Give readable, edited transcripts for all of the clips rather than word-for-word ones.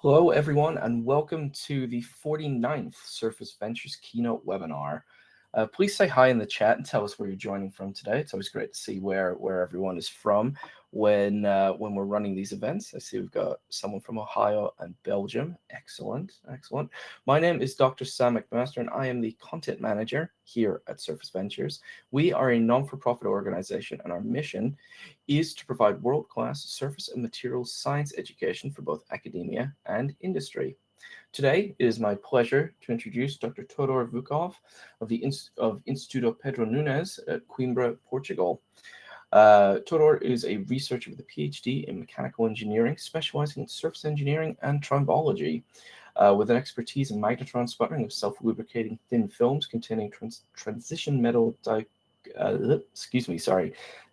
Hello, everyone, and welcome to the 49th Surface Ventures keynote webinar. Please say hi in the chat and tell us where you're joining from today. It's always great to see where everyone is from when we're running these events. I see we've got someone from Ohio and Belgium. Excellent, excellent. My name is Dr. Sam McMaster, and I am the content manager here at Surface Ventures. We are a non-for-profit organization, and our mission is to provide world-class surface and materials science education for both academia and industry. Today, it is my pleasure to introduce Dr. Todor Vukov of the Instituto Pedro Nunes at Coimbra, Portugal. Todor is a researcher with a PhD in mechanical engineering, specializing in surface engineering and tribology, with an expertise in magnetron sputtering of self-lubricating thin films containing transition metal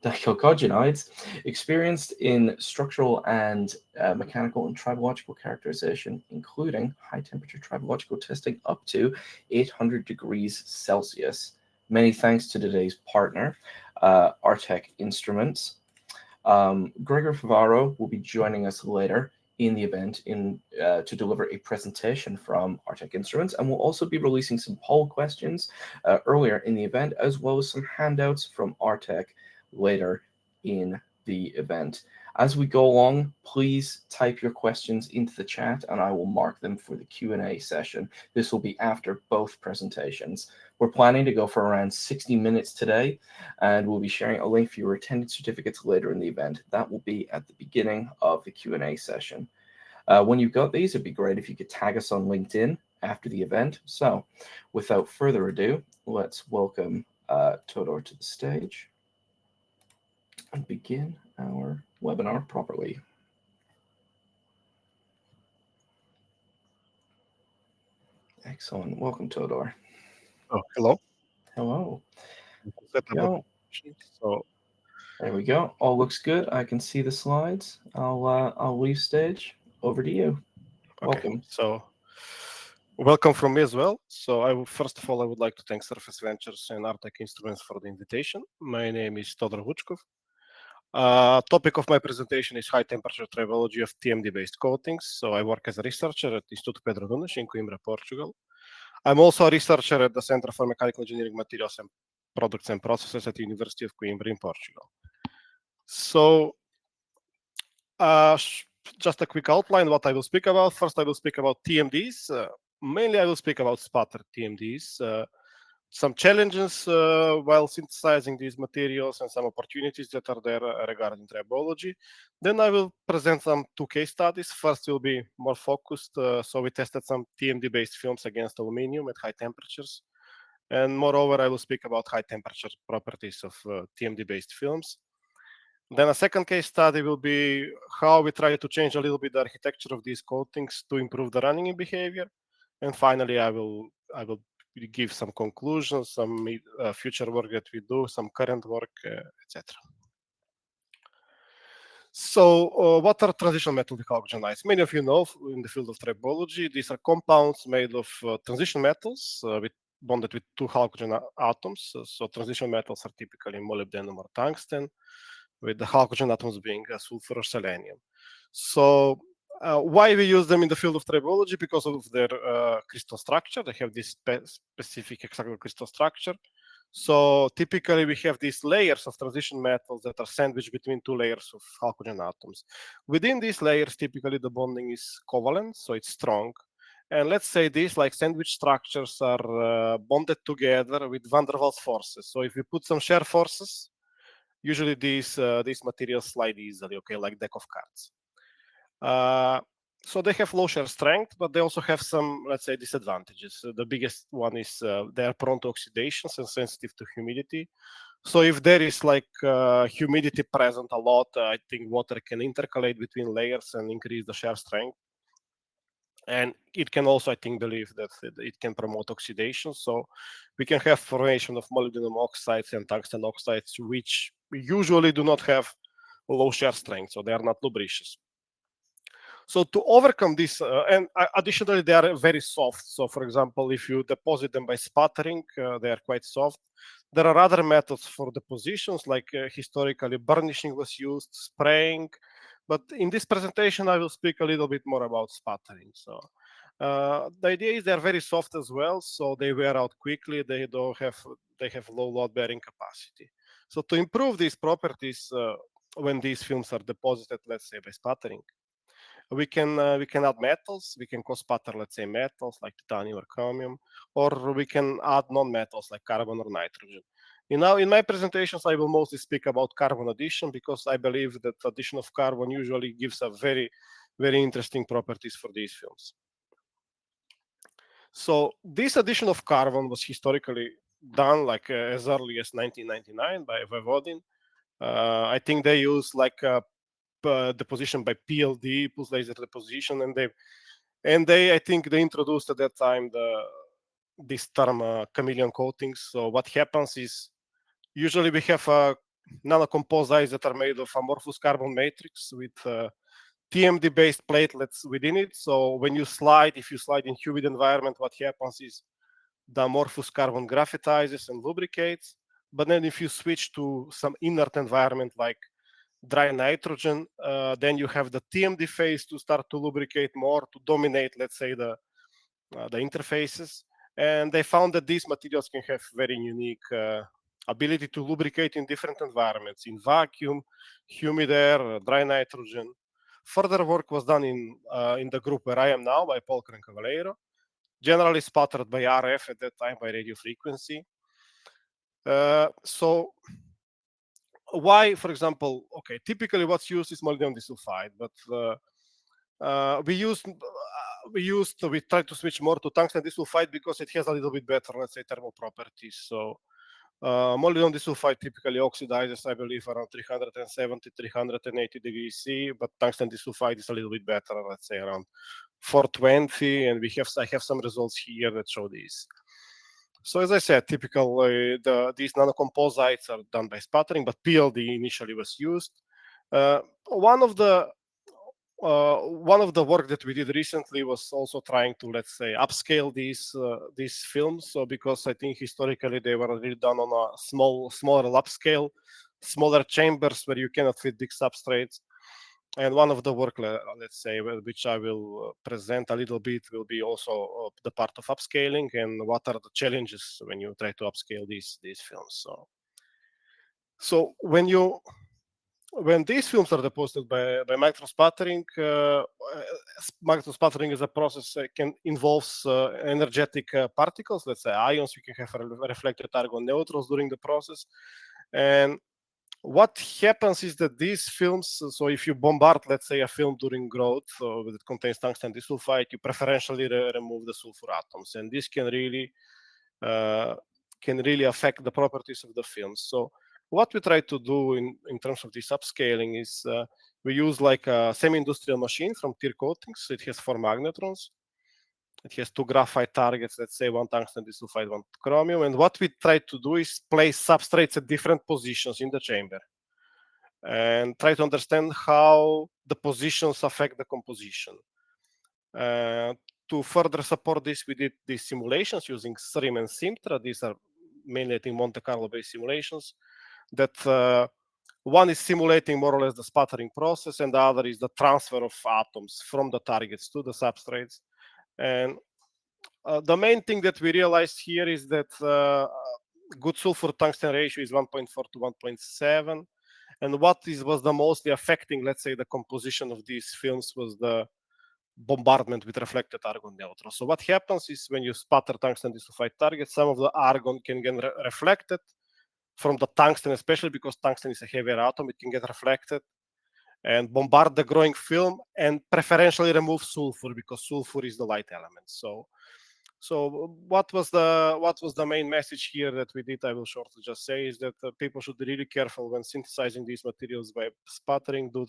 dichalcogenides, experienced in structural and mechanical and tribological characterization, including high-temperature tribological testing up to 800 degrees Celsius. Many thanks to today's partner, Artec Instruments. Gregor Favaro will be joining us later in the event to deliver a presentation from Artec Instruments, and we'll also be releasing some poll questions earlier in the event, as well as some handouts from Artec later in the event. As we go along, please type your questions into the chat and I will mark them for the Q&A session. This will be after both presentations. We're planning to go for around 60 minutes today, and we'll be sharing a link for your attendance certificates later in the event. That will be at the beginning of the Q&A session. When you've got these, it'd be great if you could tag us on LinkedIn after the event. So without further ado, let's welcome Todor to the stage and begin our webinar properly. Excellent. Welcome, Todor. Oh, hello. Hello. So there we go. All looks good. I can see the slides. I'll leave stage. Over to you. Okay. Welcome. So welcome from me as well. So first of all, I would like to thank Surface Ventures and Artec Instruments for the invitation. My name is Todor Vukov. Topic of my presentation is high temperature tribology of TMD-based coatings. So I work as a researcher at Instituto Pedro Nunes in Coimbra, Portugal. I'm also a researcher at the Center for Mechanical Engineering Materials and Products and Processes at the University of Coimbra in Portugal. So just a quick outline what I will speak about. First, I will speak about TMDs. Mainly, I will speak about sputtered TMDs, some challenges while synthesizing these materials and some opportunities that are there regarding tribology. Then I will present some two case studies. First will be more focused. So we tested some TMD-based films against aluminum at high temperatures. And moreover, I will speak about high temperature properties of TMD-based films. Then a second case study will be how we try to change a little bit the architecture of these coatings to improve the running behavior. And finally, I will give some conclusions, some future work that we do, some current work, etc. So what are transition metal dichalcogenides? Many of you know in the field of tribology, these are compounds made of transition metals bonded with two halogen atoms. So transition metals are typically molybdenum or tungsten, with the halogen atoms being sulfur or selenium. So why we use them in the field of tribology? Because of their crystal structure. They have this specific hexagonal crystal structure. So typically we have these layers of transition metals that are sandwiched between two layers of halogen atoms. Within these layers, typically the bonding is covalent, so it's strong. And let's say these like sandwich structures are bonded together with van der Waals forces. So if we put some shear forces, usually these materials slide easily, okay, like deck of cards. So they have low shear strength, but they also have some, let's say, disadvantages. The biggest one is they are prone to oxidations and sensitive to humidity. So if there is like humidity present a lot, I think water can intercalate between layers and increase the shear strength. And it can also, I think, believe that it can promote oxidation. So we can have formation of molybdenum oxides and tungsten oxides, which usually do not have low shear strength, so they are not lubricious. So to overcome this, and additionally, they are very soft. So for example, if you deposit them by sputtering, they are quite soft. There are other methods for depositions, like historically burnishing was used, spraying, But in this presentation, I will speak a little bit more about sputtering. So the idea is they're very soft as well, so they wear out quickly. They have low load bearing capacity. So to improve these properties, when these films are deposited, let's say by sputtering, we can add metals. We can co-sputter, let's say, metals like titanium or chromium, or we can add non-metals like carbon or nitrogen. In my presentations, I will mostly speak about carbon addition because I believe that addition of carbon usually gives a very, very interesting properties for these films. So this addition of carbon was historically done like as early as 1999 by Voivodin. I think they used like deposition by PLD, pulse laser deposition, and I think they introduced at that time this term chameleon coatings. So what happens is usually we have nanocomposites that are made of amorphous carbon matrix with TMD-based platelets within it. So when you slide, if you slide in humid environment, what happens is the amorphous carbon graphitizes and lubricates. But then if you switch to some inert environment like dry nitrogen, then you have the TMD phase to start to lubricate more, to dominate, let's say, the interfaces. And they found that these materials can have very unique ability to lubricate in different environments, in vacuum, humid air, dry nitrogen. Further work was done in the group where I am now by Paul Cavallero, generally sputtered by RF at that time, by radio frequency. So why, for example, okay, typically what's used is molybdenum disulfide, but we try to switch more to tungsten disulfide because it has a little bit better, let's say, thermal properties. So molybdenum disulfide typically oxidizes, I believe, around 370, 380 degrees C, but tungsten disulfide is a little bit better, let's say around 420, and I have some results here that show this. So as I said, typically these nanocomposites are done by sputtering, but PLD initially was used. One of the work that we did recently was also trying to, let's say, upscale these films. So because I think historically they were really done on a smaller upscale, smaller chambers where you cannot fit big substrates. And one of the work, let's say, which I will present a little bit, will be also the part of upscaling and what are the challenges when you try to upscale these films. So when these films are deposited by Magnetron sputtering, Magnetron sputtering is a process that involves energetic particles, let's say ions. You can have reflected argon neutrons during the process. And what happens is that these films, so if you bombard, let's say, a film during growth that contains tungsten disulfide, you preferentially remove the sulfur atoms. And this can really affect the properties of the films. So what we try to do in terms of this upscaling is we use like a semi-industrial machine from Tier Coatings. It has 4 magnetrons. It has 2 graphite targets, let's say 1 tungsten disulfide, 1 chromium. And what we try to do is place substrates at different positions in the chamber and try to understand how the positions affect the composition. To further support this, we did these simulations using SRIM and SIMTRA. These are mainly, I think, Monte Carlo-based simulations that one is simulating more or less the sputtering process, and the other is the transfer of atoms from the targets to the substrates. And the main thing that we realized here is that good sulfur tungsten ratio is 1.4 to 1.7. And what was the mostly affecting, let's say, the composition of these films was the bombardment with reflected argon neutrons. So what happens is when you sputter tungsten disulfide targets, some of the argon can get reflected from the tungsten, especially because tungsten is a heavier atom. It can get reflected and bombard the growing film, and preferentially remove sulfur because sulfur is the light element. So what was the main message here that we did? I will shortly just say is that people should be really careful when synthesizing these materials by sputtering due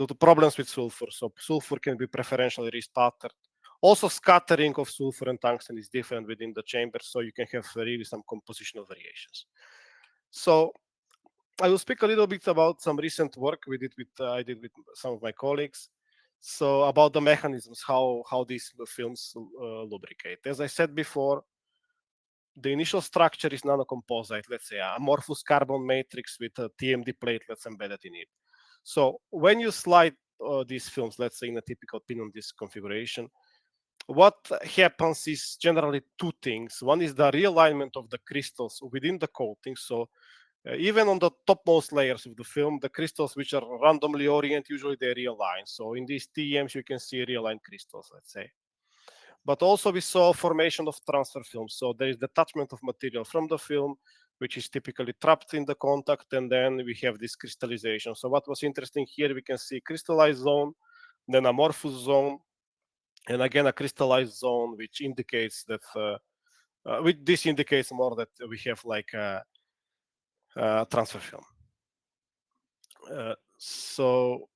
to problems with sulfur. So sulfur can be preferentially resputtered. Also, scattering of sulfur and tungsten is different within the chamber, so you can have really some compositional variations. So I will speak a little bit about some recent work I did with some of my colleagues. So about the mechanisms, how these films lubricate. As I said before, the initial structure is nanocomposite, let's say amorphous carbon matrix with TMD platelets embedded in it. So when you slide these films, let's say in a typical pin on disc configuration, what happens is generally two things. One is the realignment of the crystals within the coating. So even on the topmost layers of the film, the crystals which are randomly oriented, usually they realign. So in these TEMs, you can see realigned crystals, let's say. But also we saw formation of transfer films. So there is detachment of material from the film, which is typically trapped in the contact, and then we have this crystallization. So what was interesting here, we can see crystallized zone, then amorphous zone, and again a crystallized zone, which indicates that this indicates more that we have like a transfer film. So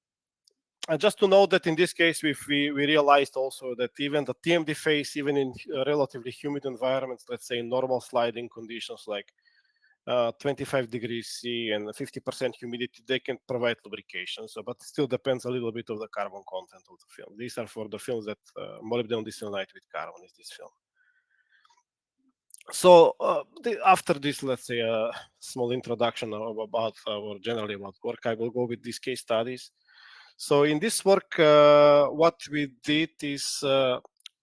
just to note that in this case, we realized also that even the TMD phase, even in relatively humid environments, let's say in normal sliding conditions like 25 degrees C and 50% humidity, they can provide lubrication. So, but it still depends a little bit of the carbon content of the film. These are for the films that molybdenum diselenite with carbon is this film. So after this, let's say a small introduction about or generally about work, I will go with these case studies. So in this work, what we did is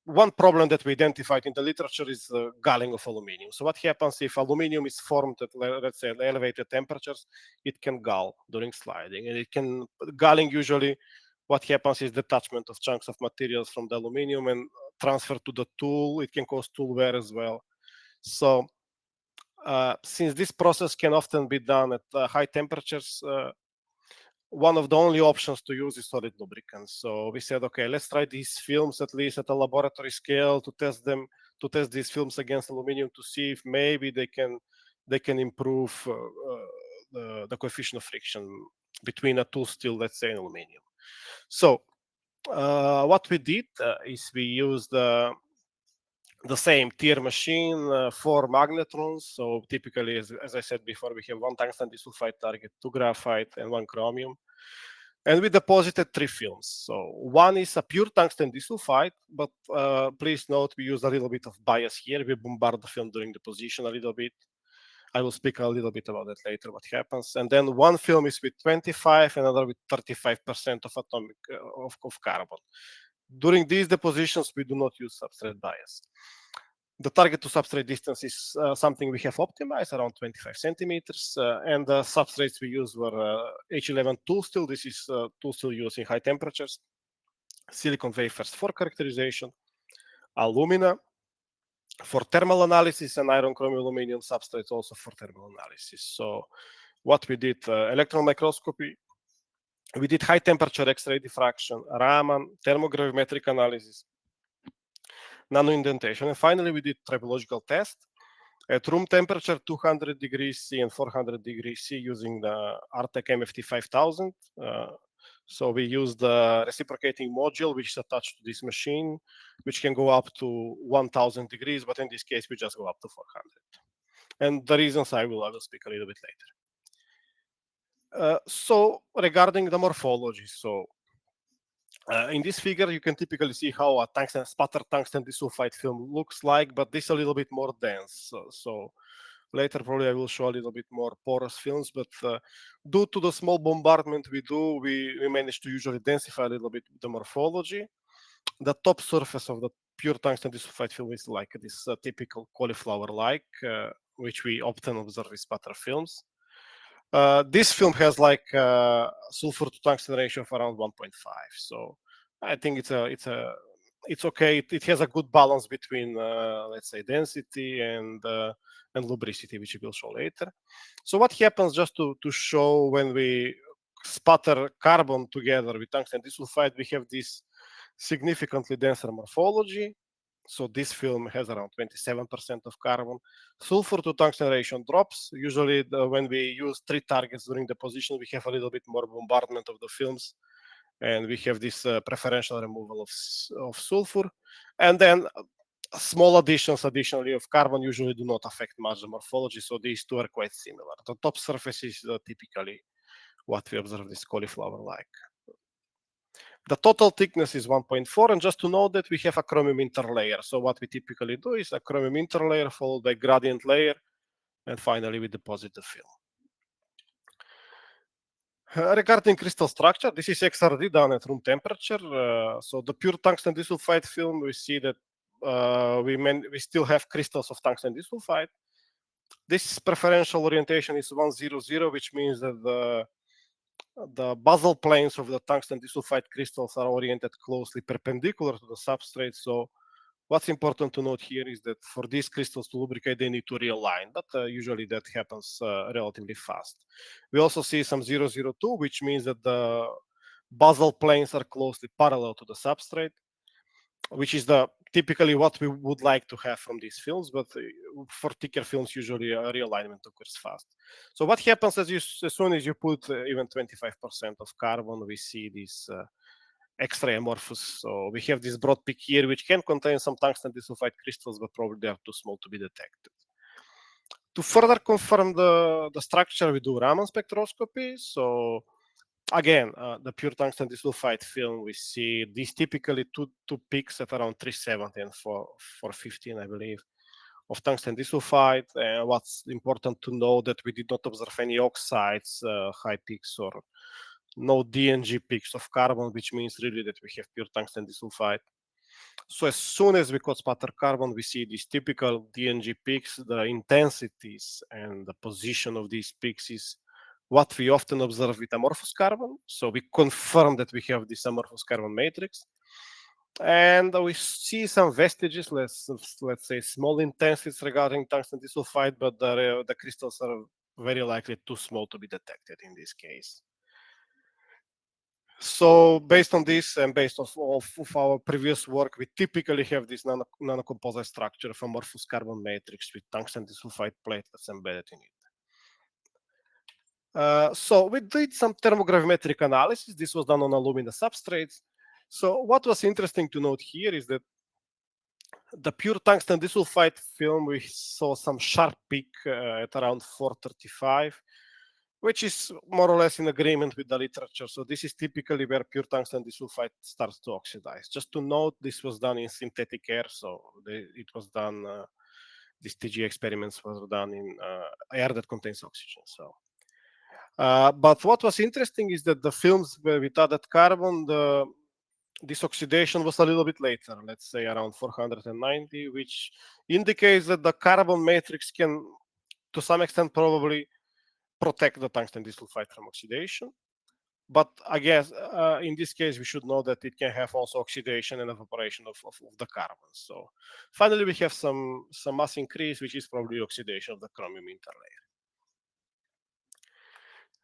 one problem that we identified in the literature is the galling of aluminium. So what happens if aluminium is formed at, let's say, elevated temperatures? It can gall during sliding, and it can galling usually. What happens is detachment of chunks of materials from the aluminium and transfer to the tool. It can cause tool wear as well. So since this process can often be done at high temperatures, one of the only options to use is solid lubricants. So we said, okay, let's try these films at least at a laboratory scale to test them, to test these films against aluminum to see if maybe they can improve the coefficient of friction between a tool steel, let's say, and aluminum. So what we did is we used the same tier machine for magnetrons. So typically, as I said before, we have one tungsten disulfide target, two graphite, and one chromium. And we deposited three films. So one is a pure tungsten disulfide, but please note we use a little bit of bias here. We bombard the film during deposition a little bit. I will speak a little bit about that later, what happens. And then one film is with 25, another with 35% of atomic of carbon. During these depositions, we do not use substrate bias. The target to substrate distance is something we have optimized around 25 centimeters. And the substrates we use were H11 tool steel. This is tool steel used in high temperatures. Silicon wafers for characterization. Alumina for thermal analysis, and iron chromium aluminum substrates also for thermal analysis. So what we did, electron microscopy, we did high temperature X-ray diffraction, Raman, thermogravimetric analysis, nano indentation, and finally we did tribological test at room temperature 200 degrees C and 400 degrees C using the Artec MFT 5000. So we use the reciprocating module which is attached to this machine, which can go up to 1000 degrees, but in this case we just go up to 400. And the reasons I will speak a little bit later. So regarding the morphology, so in this figure, you can typically see how a sputtered tungsten disulfide film looks like, but this is a little bit more dense. So later, probably I will show a little bit more porous films, but due to the small bombardment we do, we manage to usually densify a little bit the morphology. The top surface of the pure tungsten disulfide film is like this typical cauliflower-like, which we often observe with sputter films. This film has like sulfur to tungsten ratio of around 1.5. So I think it's okay. It has a good balance between let's say density and lubricity, which we will show later. So what happens, just to show, when we sputter carbon together with tungsten disulfide, we have this significantly denser morphology. So this film has around 27% of carbon. Sulfur to tungsten ratio drops. Usually when we use three targets during deposition, we have a little bit more bombardment of the films, and we have this preferential removal of sulfur. And then small additions additionally of carbon usually do not affect much the morphology, so these two are quite similar. The top surface is typically what we observe is cauliflower-like. The total thickness is 1.4, and just to note that we have a chromium interlayer. So what we typically do is a chromium interlayer followed by gradient layer, and finally we deposit the film. Regarding crystal structure, this is XRD done at room temperature. So the pure tungsten disulfide film, we see that we still have crystals of tungsten disulfide. This preferential orientation is 100, which means that the basal planes of the tungsten disulfide crystals are oriented closely perpendicular to the substrate. So what's important to note here is that for these crystals to lubricate, they need to realign, but usually that happens relatively fast. We also see some 002, which means that the basal planes are closely parallel to the substrate, which is typically what we would like to have from these films, but for thicker films, usually a realignment occurs fast. So what happens as soon as you put even 25% of carbon, we see this extra amorphous. So we have this broad peak here, which can contain some tungsten disulfide crystals, but probably they are too small to be detected. To further confirm the structure, we do Raman spectroscopy. So again, the pure tungsten disulfide film, we see these typically two peaks at around 370 and 415, I believe, of tungsten disulfide. And what's important to know that we did not observe any oxides, high peaks, or no DNG peaks of carbon, which means really that we have pure tungsten disulfide. So as soon as we co-sputter carbon, we see these typical DNG peaks. The intensities and the position of these peaks is what we often observe with amorphous carbon. So we confirm that we have this amorphous carbon matrix. And we see some vestiges, let's say small intensities regarding tungsten disulfide, but the crystals are very likely too small to be detected in this case. So based on this and based off of our previous work, we typically have this nanocomposite structure of amorphous carbon matrix with tungsten disulfide platelets embedded in it. So we did some thermogravimetric analysis. This was done on alumina substrates. So what was interesting to note here is that the pure tungsten disulfide film, we saw some sharp peak at around 435, which is more or less in agreement with the literature. So this is typically where pure tungsten disulfide starts to oxidize. Just to note, this was done in synthetic air. So it was done, these TG experiments were done in air that contains oxygen. So, but what was interesting is that the films with added carbon, this oxidation was a little bit later, let's say around 490, which indicates that the carbon matrix can, to some extent, probably protect the tungsten disulfide from oxidation. But I guess in this case, we should know that it can have also oxidation and evaporation of the carbon. So finally, we have some mass increase, which is probably oxidation of the chromium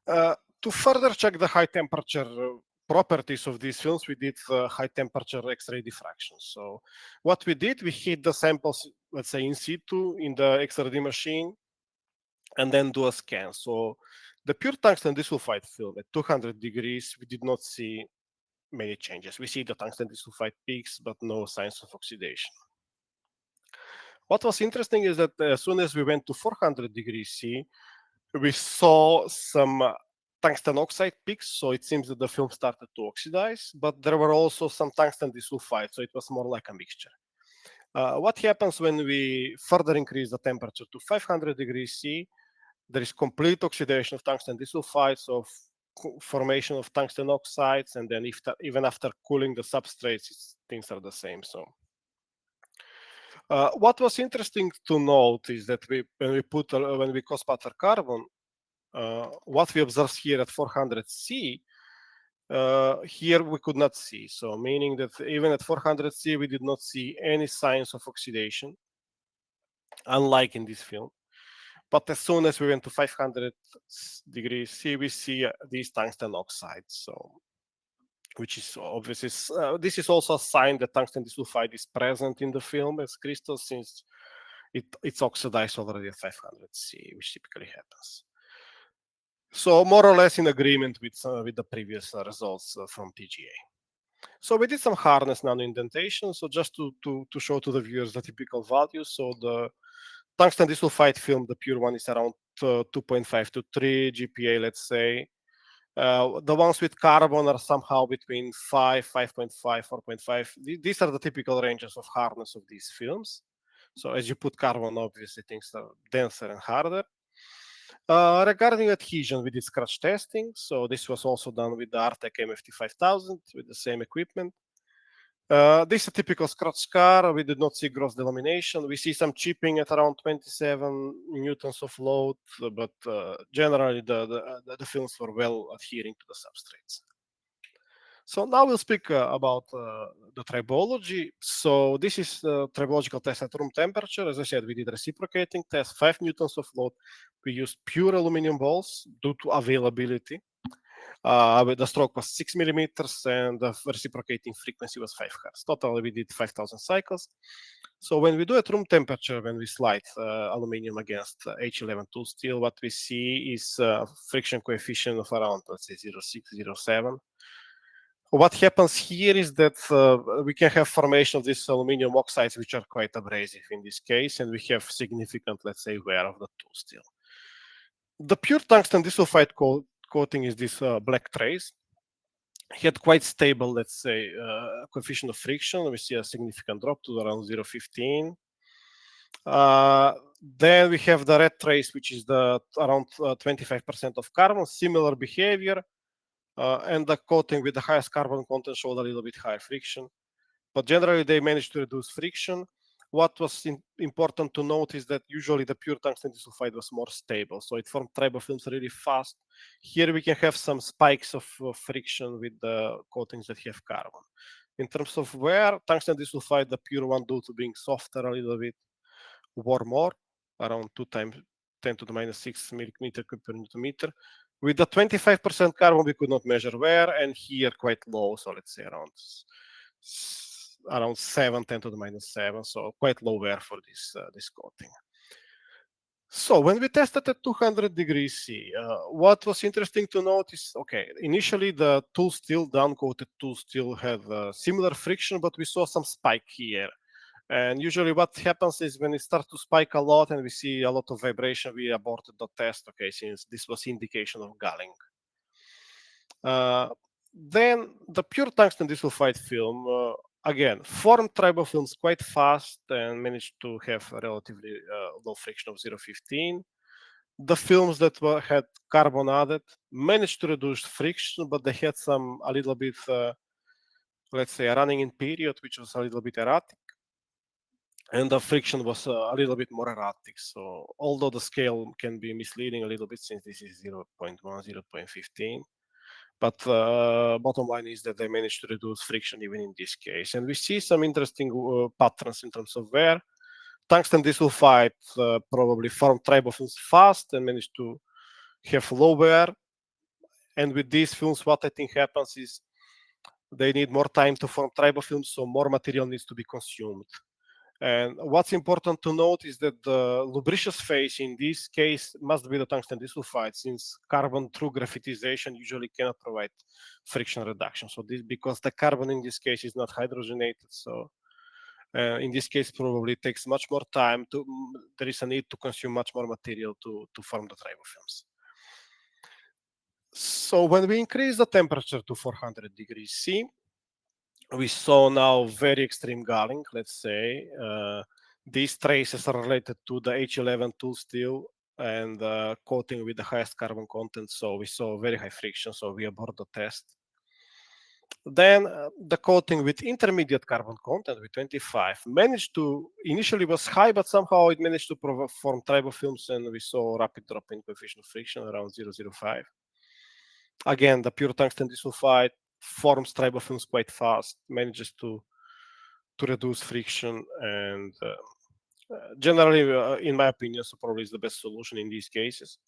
interlayer. To further check the high temperature properties of these films, we did high temperature X-ray diffraction. So what we did, we hit the samples, let's say in situ in the XRD machine, and then do a scan. So the pure tungsten disulfide film at 200 degrees, we did not see many changes. We see the tungsten disulfide peaks, but no signs of oxidation. What was interesting is that as soon as we went to 400 degrees C, we saw some tungsten oxide peaks. So it seems that the film started to oxidize, but there were also some tungsten disulfide. So it was more like a mixture. What happens when we further increase the temperature to 500 degrees C? There is complete oxidation of tungsten disulfides, of formation of tungsten oxides, and then even after cooling the substrates, things are the same. So what was interesting to note is that when we co-sputter carbon, what we observe here at 400 C, here we could not see. So meaning that even at 400 C, we did not see any signs of oxidation, unlike in this film. But as soon as we went to 500 degrees C, we see these tungsten oxides. So, which is obviously, this is also a sign that tungsten disulfide is present in the film as crystals, since it's oxidized already at 500 C, which typically happens. So more or less in agreement with the previous results from TGA. So we did some hardness nano-indentation. So just to show to the viewers the typical values. So the tungsten disulfide film, the pure one, is around 2.5 to 3 GPa, let's say. The ones with carbon are somehow between 5, 5.5, 4.5. These are the typical ranges of hardness of these films. So as you put carbon, obviously things are denser and harder. Regarding adhesion, we did scratch testing. So this was also done with the Artec MFT 5000 with the same equipment. This is a typical scratch car. We did not see gross delamination. We see some chipping at around 27 newtons of load, but generally the films were well adhering to the substrates. So now we'll speak about the tribology. So this is the tribological test at room temperature. As I said, we did reciprocating test, 5 newtons of load. We used pure aluminum balls due to availability. The stroke was 6 millimeters and the reciprocating frequency was 5 hertz. Totally, we did 5,000 cycles. So when we do at room temperature, when we slide aluminum against H11 tool steel, what we see is friction coefficient of around, let's say, 0.6, 0.7. What happens here is that we can have formation of these aluminum oxides, which are quite abrasive in this case, and we have significant, let's say, wear of the tool steel. The pure tungsten disulfide coating is this black trace. He had quite stable, let's say, coefficient of friction. We see a significant drop to around 0.15. Then we have the red trace, which is the around 25% of carbon, similar behavior. And the coating with the highest carbon content showed a little bit higher friction. But generally, they managed to reduce friction. What was important to note is that usually the pure tungsten disulfide was more stable. So it formed tribofilms really fast. Here we can have some spikes of friction with the coatings that have carbon. In terms of wear, tungsten disulfide, the pure one, due to being softer a little bit, wore more, around 2 times 10 to the minus 6 millimeter cube per newton meter. With the 25% carbon, we could not measure wear, and here quite low, so let's say around 7, 10 to the minus 7, so quite low wear for this coating. So when we tested at 200 degrees C, what was interesting to note is, okay, initially the tool steel, the uncoated tool steel had similar friction, but we saw some spike here. And usually what happens is when it starts to spike a lot and we see a lot of vibration, we aborted the test, okay, since this was indication of galling. Then the pure tungsten disulfide film, again, formed tribofilms quite fast and managed to have a relatively low friction of 0.15. The films that had carbon added managed to reduce friction, but they had a little bit, let's say, a running in period, which was a little bit erratic. And the friction was a little bit more erratic. So although the scale can be misleading a little bit since this is 0.1, 0.15, but bottom line is that they managed to reduce friction even in this case. And we see some interesting patterns in terms of wear. Tungsten disulfide probably formed tribofilms fast and managed to have low wear. And with these films, what I think happens is they need more time to form tribofilms, so more material needs to be consumed. And what's important to note is that the lubricious phase in this case must be the tungsten disulfide, since carbon through graphitization usually cannot provide friction reduction. So this because the carbon in this case is not hydrogenated. So in this case, probably it takes much more time. There is a need to consume much more material to form the tribofilms. So when we increase the temperature to 400 degrees C, we saw now very extreme galling, let's say. These traces are related to the H11 tool steel and coating with the highest carbon content. So we saw very high friction, so we aborted the test. Then the coating with intermediate carbon content with 25 managed to, initially was high, but somehow it managed to form tribofilms, and we saw rapid drop in coefficient of friction around 0.05. Again, the pure tungsten disulfide forms tribofilms quite fast, manages to reduce friction, and generally, in my opinion, so probably is the best solution in these cases.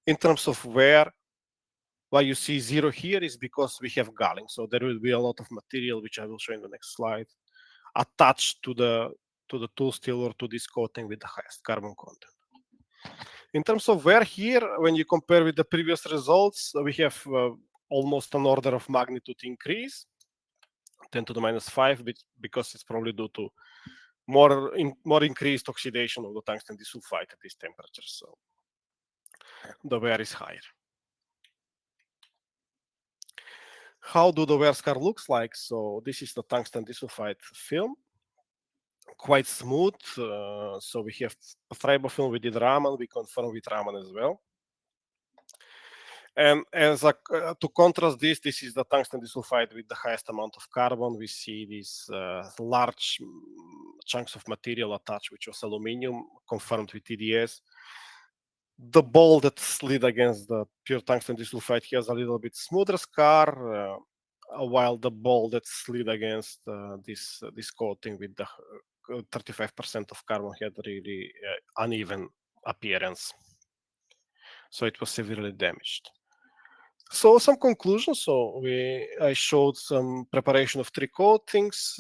In terms of wear, why you see 0 here is because we have galling, so there will be a lot of material, which I will show in the next slide, attached to the tool steel or to this coating with the highest carbon content. In terms of wear here, when you compare with the previous results, we have almost an order of magnitude increase, 10 to the minus 5, because it's probably due to more increased oxidation of the tungsten disulfide at this temperature. So the wear is higher. How do the wear scar looks like? So this is the tungsten disulfide film, quite smooth. So we have a tribofilm, we did Raman, we confirm with Raman as well. And to contrast this, this is the tungsten disulfide with the highest amount of carbon. We see these large chunks of material attached, which was aluminum, confirmed with TDS. The ball that slid against the pure tungsten disulfide has a little bit smoother scar, while the ball that slid against this coating with the 35% of carbon had really uneven appearance. So it was severely damaged. So some conclusions. So I showed some preparation of 3 coatings.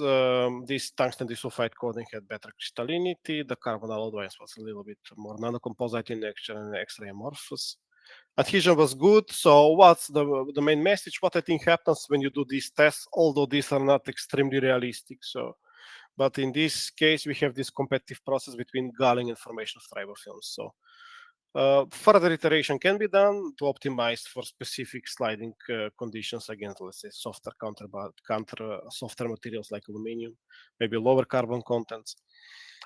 This tungsten disulfide coating had better crystallinity. The carbon alloys was a little bit more nanocomposite in nature and extra amorphous. Adhesion was good. So what's the main message? What I think happens when you do these tests, although these are not extremely realistic. So, but in this case, we have this competitive process between galling and formation of tribofilms. So further iteration can be done to optimize for specific sliding conditions against, let's say, softer softer materials like aluminum, maybe lower carbon contents.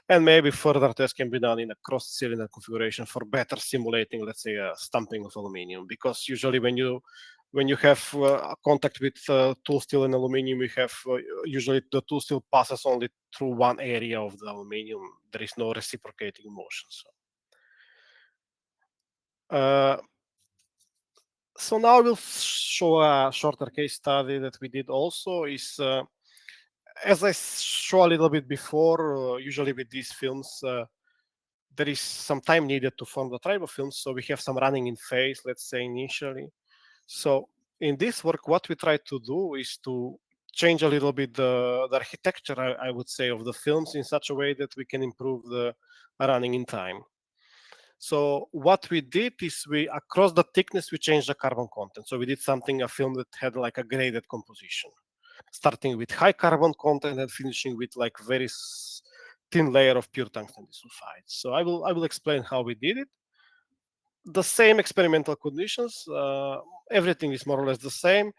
And maybe further tests can be done in a cross-cylinder configuration for better simulating, let's say, a stamping of aluminum. Because usually when you have contact with tool steel and aluminum, you have usually the tool steel passes only through one area of the aluminum. There is no reciprocating motion. So now I will show a shorter case study that we did also. Is as I show a little bit before, usually with these films, there is some time needed to form the tribofilms. So we have some running in phase, let's say initially. So in this work, what we try to do is to change a little bit the architecture, I would say, of the films in such a way that we can improve the running in time. So what we did is across the thickness, we changed the carbon content. So we did a film that had like a graded composition, starting with high carbon content and finishing with like very thin layer of pure tungsten disulfide. So I will explain how we did it. The same experimental conditions, everything is more or less the same.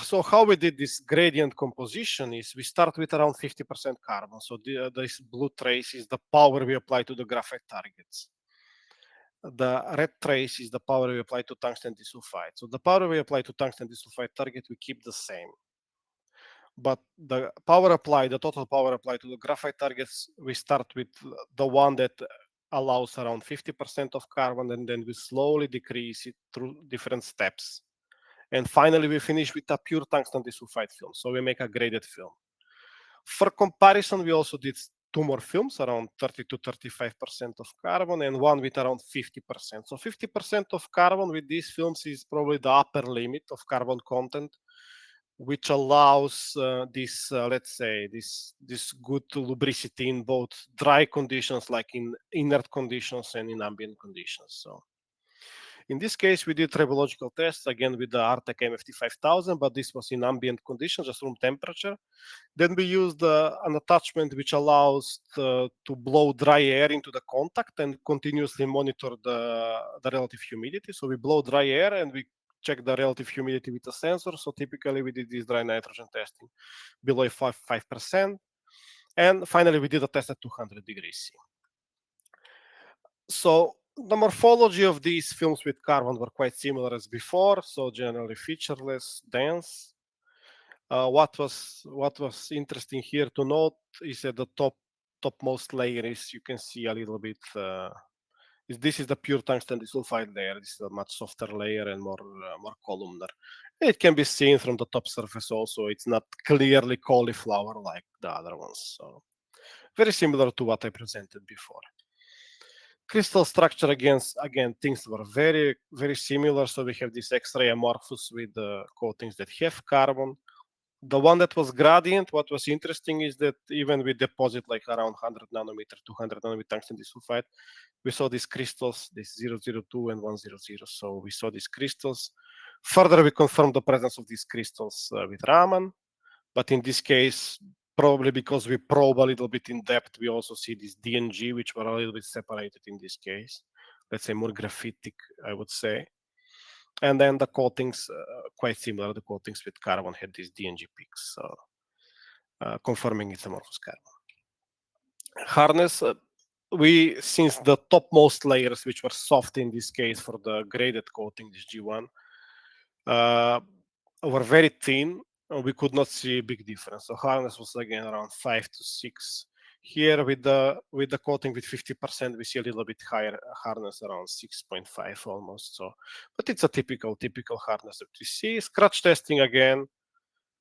So how we did this gradient composition is we start with around 50% carbon. So this blue trace is the power we apply to the graphite targets. The red trace is the power we apply to tungsten disulfide. So the power we apply to tungsten disulfide target, we keep the same. But the total power applied to the graphite targets, we start with the one that allows around 50% of carbon, and then we slowly decrease it through different steps. And finally, we finish with a pure tungsten disulfide film. So we make a graded film. For comparison, we also did 2 more films, around 30 to 35% of carbon, and one with around 50%. So 50% of carbon with these films is probably the upper limit of carbon content, which allows let's say, this good lubricity in both dry conditions, like in inert conditions, and in ambient conditions. So in this case, we did tribological tests again with the Artec MFT 5000, but this was in ambient conditions, just room temperature. Then we used an attachment which allows to blow dry air into the contact and continuously monitor the relative humidity. So we blow dry air and we check the relative humidity with a sensor. So typically we did this dry nitrogen testing below 5%. And finally, we did a test at 200 degrees C. So the morphology of these films with carbon were quite similar as before. So generally featureless, dense. What was interesting here to note is that the topmost layer is, you can see a little bit, this is the pure tungsten disulfide layer. This is a much softer layer and more columnar. It can be seen from the top surface also. It's not clearly cauliflower like the other ones. So very similar to what I presented before. Crystal structure, again, things were very, very similar. So we have this X-ray amorphous with the coatings that have carbon. The one that was gradient, what was interesting is that even with deposit like around 100 nanometer, 200 nanometer tungsten disulfide, we saw these crystals, this 002 and 100. So we saw these crystals. Further, we confirmed the presence of these crystals with Raman. But in this case, probably because we probe a little bit in depth, we also see this DNG, which were a little bit separated in this case. Let's say more graphitic, I would say. And then the coatings, quite similar. The coatings with carbon had these DNG peaks, confirming it's amorphous carbon. Hardness, since the topmost layers, which were soft in this case for the graded coating, this G1, were very thin, we could not see a big difference. So hardness was again around 5 to 6. Here with the coating with 50%, we see a little bit higher hardness, around 6.5 almost. So, but it's a typical hardness that we see. Scratch testing again,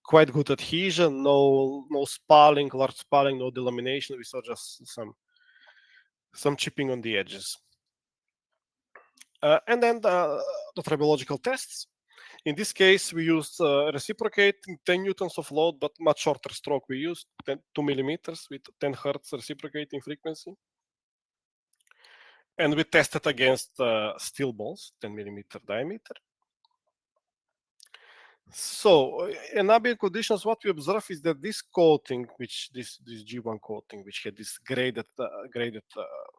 quite good adhesion, no spalling, large spalling, no delamination. We saw just some chipping on the edges. And then the tribological tests. In this case, we used reciprocating 10 newtons of load, but much shorter stroke. We used 2 millimeters with 10 hertz reciprocating frequency. And we tested against steel balls, 10 millimeter diameter. So in ambient conditions, what we observe is that this coating, which this G1 coating, which had this graded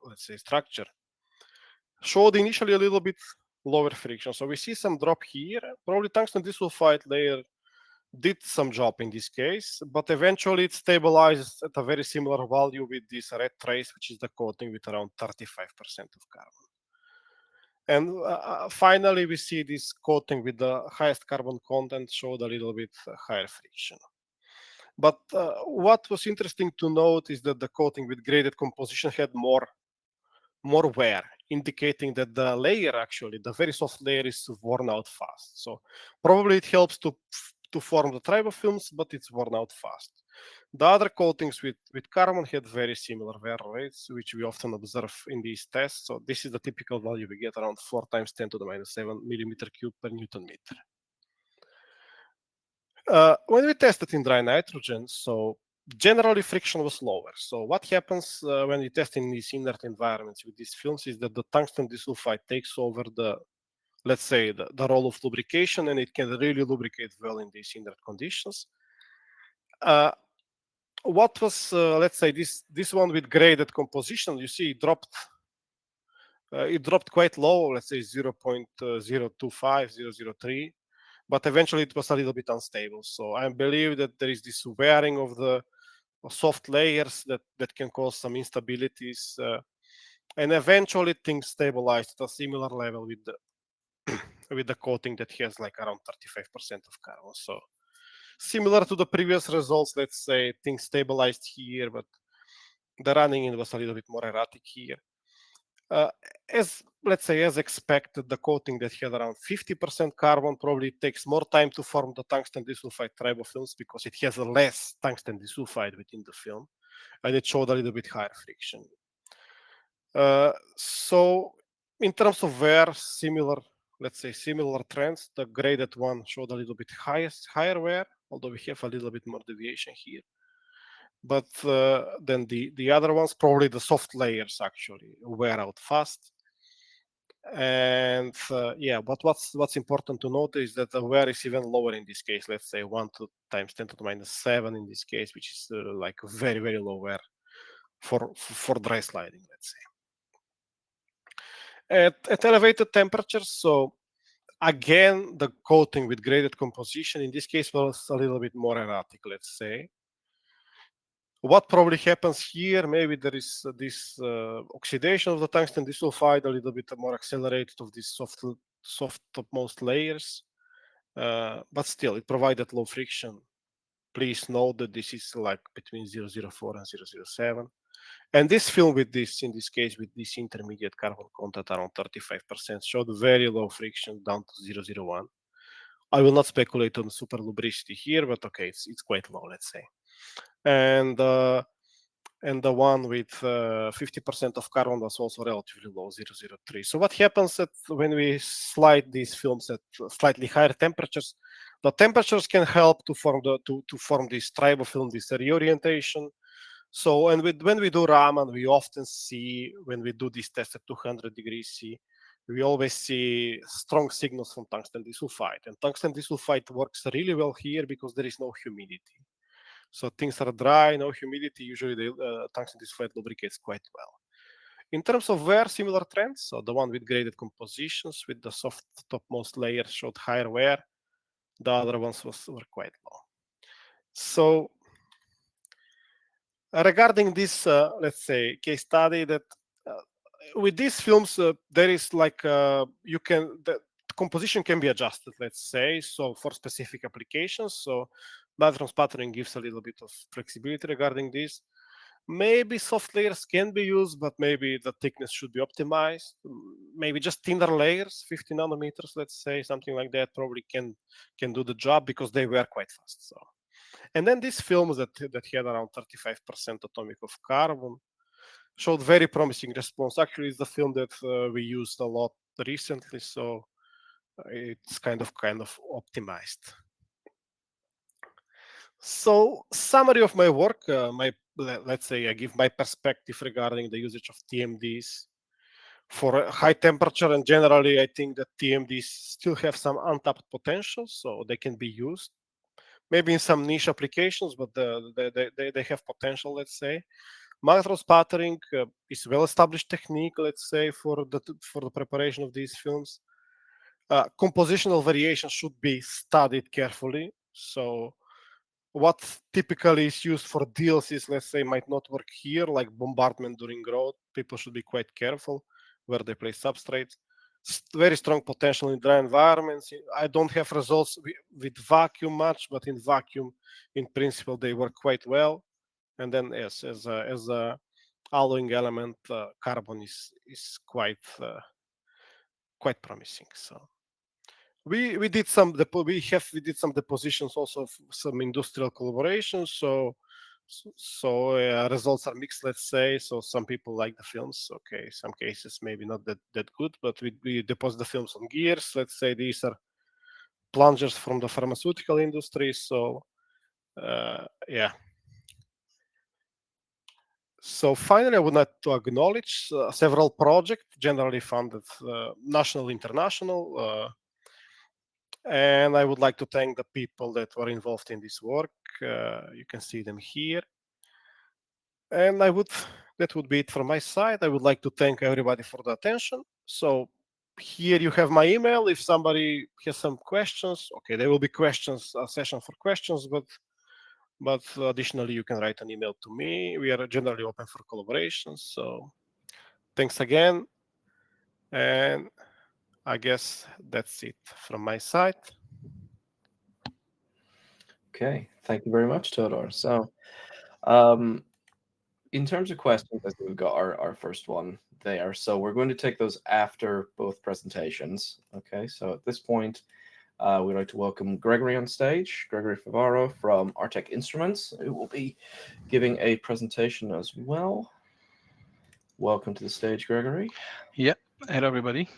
let's say structure, showed initially a little bit lower friction. So we see some drop here. Probably tungsten disulfide layer did some job in this case, but eventually it stabilizes at a very similar value with this red trace, which is the coating with around 35% of carbon. And finally, we see this coating with the highest carbon content showed a little bit higher friction. But what was interesting to note is that the coating with graded composition had more wear, indicating that the layer, actually, the very soft layer, is worn out fast. So probably it helps to form the tribofilms, but it's worn out fast. The other coatings with carbon had very similar wear rates, which we often observe in these tests. So this is the typical value we get, around 4 times 10 to the minus 7 millimeter cube per Newton meter. When we tested in dry nitrogen, so generally friction was lower. So what happens when you test in these inert environments with these films is that the tungsten disulfide takes over the, let's say, the role of lubrication, and it can really lubricate well in these inert conditions. What was, let's say, this one with graded composition, you see it dropped quite low, let's say 0.025, 0.003, but eventually it was a little bit unstable. So I believe that there is this wearing of the soft layers that can cause some instabilities, and eventually things stabilized at a similar level with the coating that has like around 35% of carbon. So similar to the previous results, let's say things stabilized here, but the running in was a little bit more erratic here. As expected, the coating that had around 50% carbon probably takes more time to form the tungsten disulfide tribofilms because it has less tungsten disulfide within the film, and it showed a little bit higher friction. So in terms of wear, similar trends. The graded one showed a little bit higher wear, although we have a little bit more deviation here. But then the other ones, probably the soft layers actually wear out fast. And but what's important to note is that the wear is even lower in this case. Let's say 1 times 10 to the minus 7 in this case, which is like very, very low wear for dry sliding, let's say. At elevated temperatures, so again, the coating with graded composition in this case was a little bit more erratic, let's say. What probably happens here, maybe there is this oxidation of the tungsten disulfide, a little bit more accelerated of these soft topmost layers, but still it provided low friction. Please note that this is like between 0.04 and 0.07. And this film with this, in this case, with this intermediate carbon content around 35%, showed very low friction down to 0.01. I will not speculate on super lubricity here, but okay, it's quite low, let's say. And the one with 50% of carbon was also relatively low, 0.03. So what happens when we slide these films at slightly higher temperatures? The temperatures can help to form this tribofilm, this reorientation. So, and when we do Raman, we often see, when we do this test at 200 degrees C, we always see strong signals from tungsten disulfide. And tungsten disulfide works really well here because there is no humidity. So things are dry, no humidity, usually the tungsten disulfide lubricates quite well. In terms of wear, similar trends. So the one with graded compositions with the soft topmost layer showed higher wear. The other ones were quite low. So regarding this, let's say, case study that with these films, there is like the composition can be adjusted, let's say, so for specific applications. So Magnetron sputtering gives a little bit of flexibility regarding this. Maybe soft layers can be used, but maybe the thickness should be optimized. Maybe just thinner layers, 50 nanometers, let's say, something like that, probably can do the job because they were quite fast. So, and then these films that had around 35% atomic of carbon showed very promising response. Actually, it's the film that we used a lot recently, so it's kind of optimized. So, summary of my work, let's say I give my perspective regarding the usage of TMDs for high temperature, and generally I think that TMDs still have some untapped potential, so they can be used maybe in some niche applications, but they have potential, let's say. Magnetron sputtering is well-established technique, let's say, for the preparation of these films. Compositional variation should be studied carefully. So what typically is used for DLCs, let's say, might not work here, like bombardment during growth. People should be quite careful where they place substrates. Very strong potential in dry environments. I don't have results with vacuum much, but in vacuum, in principle, they work quite well. And then, yes, as a alloying element, carbon is quite promising. So we did some depositions also of some industrial collaborations. So results are mixed, let's say. So some people like the films. Okay, some cases maybe not that good, but we deposit the films on gears. Let's say these are plungers from the pharmaceutical industry. So yeah. So finally, I would like to acknowledge several projects generally funded, national, international, and I would like to thank the people that were involved in this work. You can see them here. And that would be it from my side. I would like to thank everybody for the attention. So here you have my email. If somebody has some questions, okay, there will be questions, a session for questions, but additionally, you can write an email to me. We are generally open for collaborations. So thanks again. And I guess that's it from my side. Okay, thank you very much, Todor. So, um, in terms of questions, I think we've got our first one there. So we're going to take those after both presentations. Okay, so at this point, we'd like to welcome Gregory on stage, Gregory Favaro from Artec Instruments, who will be giving a presentation as well. Welcome to the stage, Gregory. Yeah, hello everybody.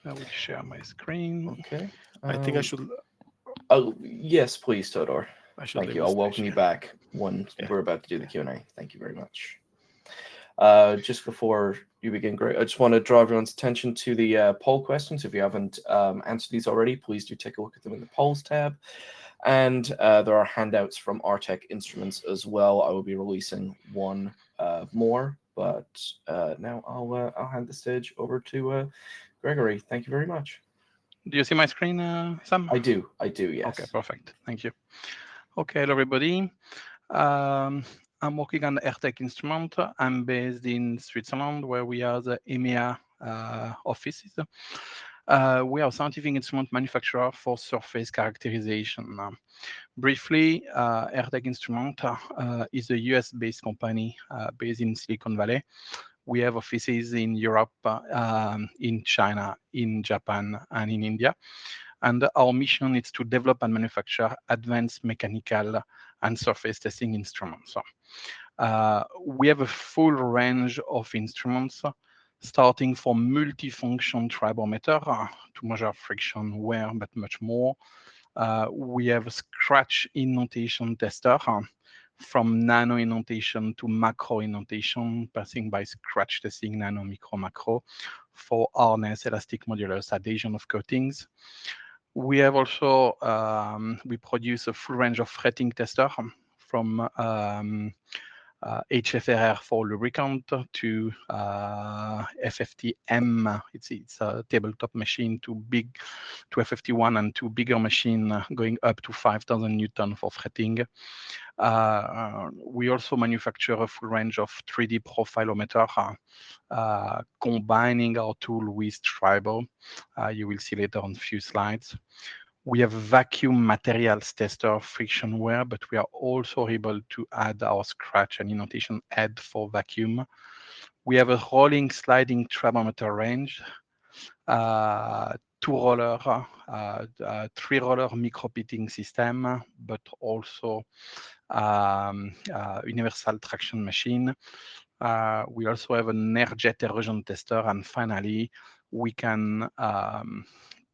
I will share my screen. Okay. I think I should. Oh, yes, please, Todor. Thank you. I'll welcome you here. back when we're about to do the Q&A. Thank you very much. Just before you begin, Greg, I just want to draw everyone's attention to the poll questions. If you haven't answered these already, please do take a look at them in the polls tab. And there are handouts from Artec Instruments as well. I will be releasing one more, but now I'll hand the stage over to Gregory. Thank you very much. Do you see my screen, Sam? I do, yes. Okay, perfect. Thank you. Okay, hello everybody. I'm working on Artec Instrument. I'm based in Switzerland, where we are the EMEA offices. We are a scientific instrument manufacturer for surface characterization. Briefly, Artec Instrument is a US-based company based in Silicon Valley. We have offices in Europe, in China, in Japan, and in India. And our mission is to develop and manufacture advanced mechanical and surface testing instruments. We have a full range of instruments, starting from multifunction tribometer to measure friction, wear, but much more. We have a scratch indentation tester, from nano indentation to macro indentation, passing by scratch testing, nano, micro, macro, for hardness, elastic modulus, adhesion of coatings. We have also, we produce a full range of fretting tester, from HFRR for lubricant to FFTM. It's a tabletop machine to FFT1 and to bigger machine going up to 5,000 Newton for fretting. We also manufacture a full range of 3D profilometer, combining our tool with Tribo. You will see later on a few slides. We have vacuum materials tester friction wear, but we are also able to add our scratch and indentation head for vacuum. We have a rolling sliding tribometer range, 2-roller, 3-roller micro-pitting system, but also universal traction machine. We also have an air jet erosion tester, and finally, we can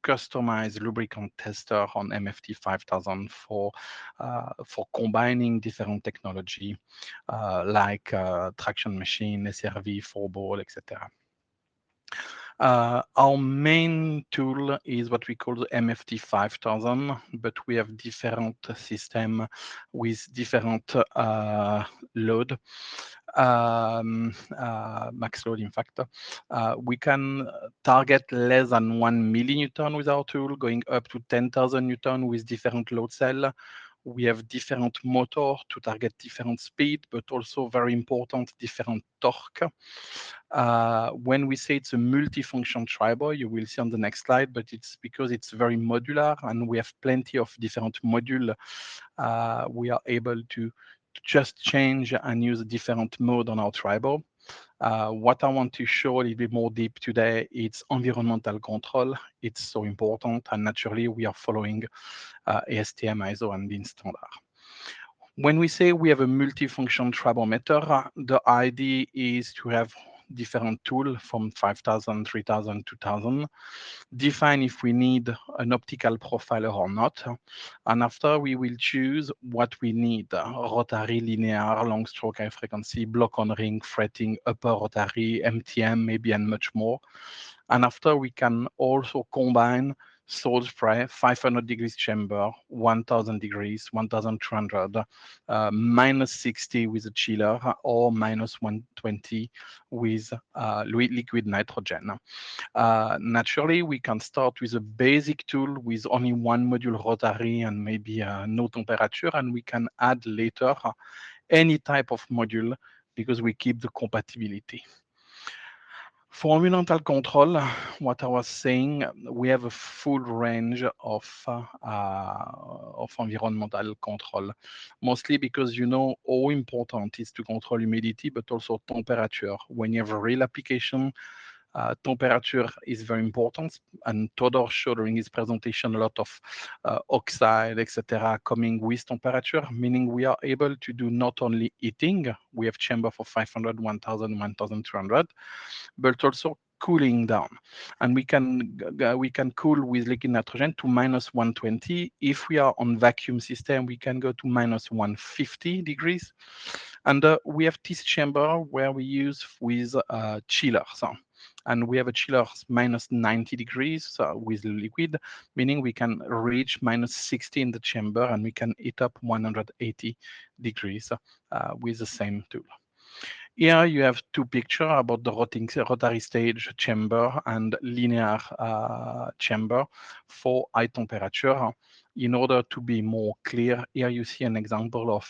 customized lubricant tester on MFT 5000 for combining different technology like traction machine, SRV, 4-ball, etc. Our main tool is what we call the MFT 5000, but we have different system with different load, max load in fact. We can target less than 1 millinewton with our tool, going up to 10,000 Newton with different load cell. We have different motor to target different speed, but also very important, different torque. When we say it's a multifunction Tribo, you will see on the next slide, but it's because it's very modular and we have plenty of different modules. We are able to just change and use a different mode on our Tribo. What I want to show a little bit more deep today, it's environmental control. It's so important, and naturally we are following ASTM, ISO, and DIN standard. When we say we have a multifunction tribometer, the idea is to have different tools from 5,000, 3,000, 2,000, define if we need an optical profiler or not, and after we will choose what we need: rotary, linear, long stroke, high frequency, block on ring, fretting, upper rotary, MTM, maybe, and much more. And after we can also combine salt spray, 500 degrees chamber, 1,000 degrees, 1,200, minus 60 with a chiller, or minus 120 with liquid nitrogen. Naturally, we can start with a basic tool with only one module rotary and maybe no temperature, and we can add later any type of module because we keep the compatibility. For environmental control, what I was saying, we have a full range of environmental control, mostly because you know how important it is to control humidity, but also temperature. When you have a real application, temperature is very important, and Todor showed during his presentation a lot of oxide, etc., coming with temperature, meaning we are able to do not only heating, we have chamber for 500, 1,000, 1,200, but also cooling down. And we can cool with liquid nitrogen to minus 120. If we are on vacuum system, we can go to minus 150 degrees. And we have this chamber where we use with chillers. And we have a chiller minus 90 degrees with liquid, meaning we can reach minus 60 in the chamber, and we can heat up 180 degrees with the same tool. Here you have two pictures about the rotary stage chamber and linear chamber for high temperature. In order to be more clear, here you see an example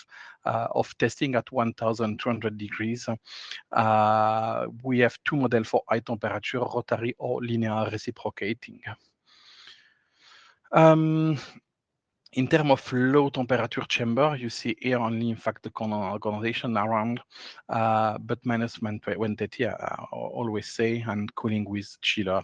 of testing at 1,200 degrees. We have two models for high temperature, rotary or linear reciprocating. In terms of low temperature chamber, you see here only, in fact, the condensation around, but minus 130, I always say, and cooling with chiller.